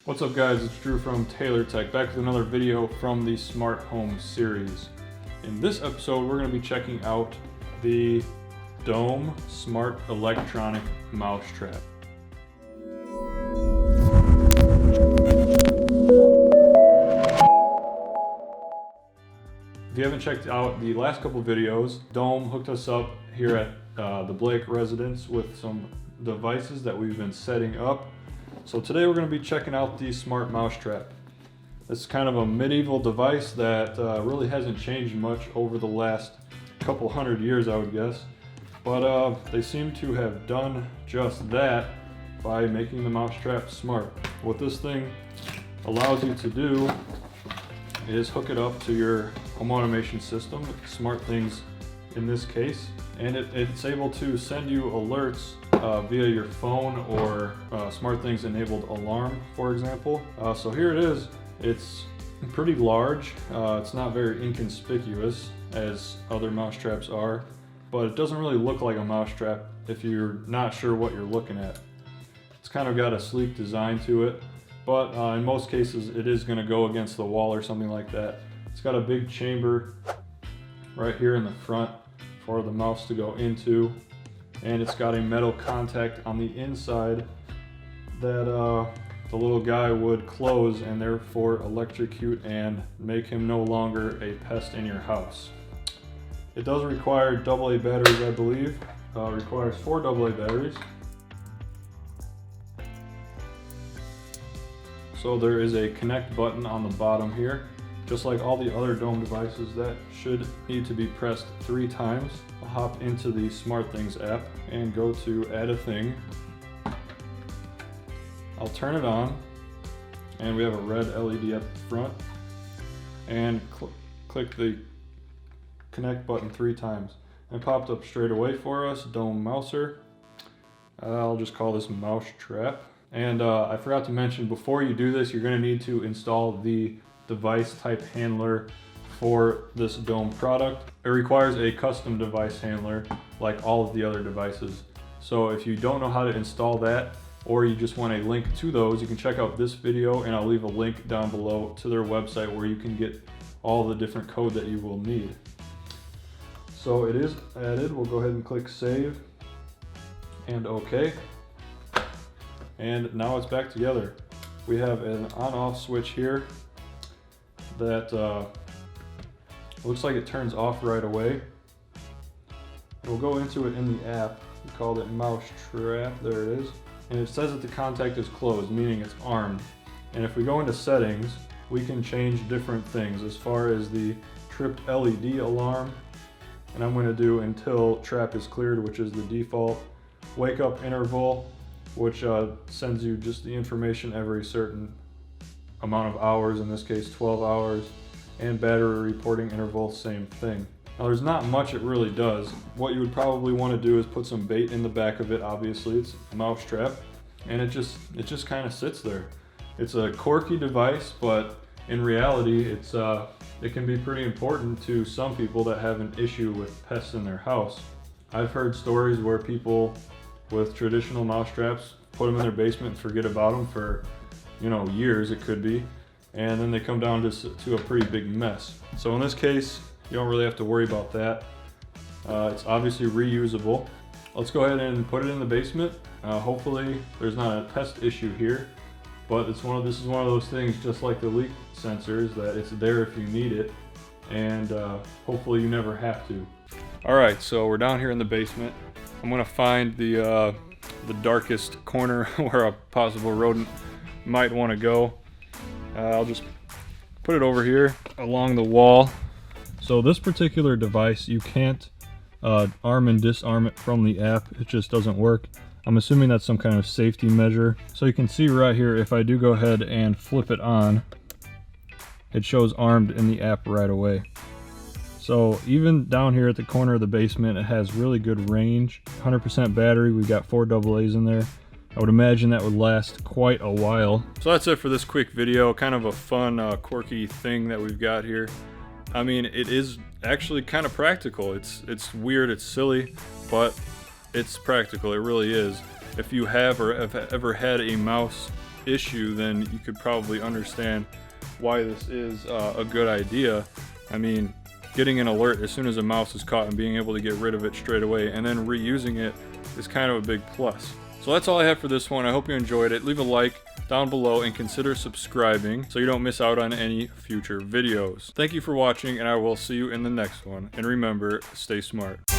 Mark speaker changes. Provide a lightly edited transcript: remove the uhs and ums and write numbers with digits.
Speaker 1: What's up guys, it's Drew from Taylor Tech, back with another video from the Smart Home series. In this episode we're going to be checking out the Dome Smart Electronic Mousetrap. If you haven't checked out the last couple videos, Dome hooked us up here at the Blake residence with some devices that we've been setting up. So today we're going to be checking out the Smart Mousetrap. It's kind of a medieval device that really hasn't changed much over the last couple hundred years, I would guess. But they seem to have done just that by making the mousetrap smart. What this thing allows you to do is hook it up to your home automation system, SmartThings in this case, and it's able to send you alerts via your phone or SmartThings enabled alarm, for example. So here it is. It's pretty large. It's not very inconspicuous as other mousetraps are, but it doesn't really look like a mousetrap if you're not sure what you're looking at. It's kind of got a sleek design to it, but in most cases it is going to go against the wall or something like that. It's got a big chamber right here in the front for the mouse to go into, and it's got a metal contact on the inside that the little guy would close and therefore electrocute and make him no longer a pest in your house. It does require AA batteries, I believe. Requires 4 AA batteries. So there is a connect button on the bottom here. Just like all the other Dome devices, that should need to be pressed 3 times. I'll hop into the SmartThings app and go to add a thing. I'll turn it on, and we have a red LED at the front, and click the connect button 3 times. It popped up straight away for us, Dome Mouser. I'll just call this Mousetrap. And I forgot to mention, before you do this, you're going to need to install the device type handler for this Dome product. It requires a custom device handler like all of the other devices. So if you don't know how to install that, or you just want a link to those, you can check out this video, and I'll leave a link down below to their website where you can get all the different code that you will need. So it is added. We'll go ahead and click save and OK. And now it's back together. We have an on-off switch here that looks like it turns off right away. We'll go into it in the app. We called it Mousetrap. There it is. And it says that the contact is closed, meaning it's armed. And if we go into settings, we can change different things as far as the tripped LED alarm. And I'm going to do until trap is cleared, which is the default. Wake up interval, which sends you just the information every certain amount of hours, in this case 12 hours, and battery reporting interval, same thing. Now there's not much it really does. What you would probably want to do is put some bait in the back of it. Obviously it's a mousetrap, and it just kind of sits there. It's a quirky device, but in reality it can be pretty important to some people that have an issue with pests in their house. I've heard stories where people with traditional mousetraps put them in their basement and forget about them for, you know, years it could be, and then they come down to a pretty big mess. So in this case, you don't really have to worry about that. It's obviously reusable. Let's go ahead and put it in the basement. Hopefully there's not a pest issue here, but this is one of those things, just like the leak sensors, that it's there if you need it, and hopefully you never have to. All right, so we're down here in the basement. I'm gonna find the darkest corner where a possible rodent might want to go. I'll just put it over here along the wall. So this particular device, you can't arm and disarm it from the app. It just doesn't work. I'm assuming that's some kind of safety measure. So you can see right here, if I do go ahead and flip it on, it shows armed in the app right away. So even down here at the corner of the basement, it has really good range. 100% battery, we've got 4 AA's in there. I would imagine that would last quite a while. So that's it for this quick video, kind of a fun, quirky thing that we've got here. I mean, it is actually kind of practical. It's weird, it's silly, but it's practical, it really is. If you have or have ever had a mouse issue, then you could probably understand why this is a good idea. I mean, getting an alert as soon as a mouse is caught and being able to get rid of it straight away and then reusing it is kind of a big plus. So that's all I have for this one. I hope you enjoyed it. Leave a like down below and consider subscribing so you don't miss out on any future videos. Thank you for watching, and I will see you in the next one. And remember, stay smart.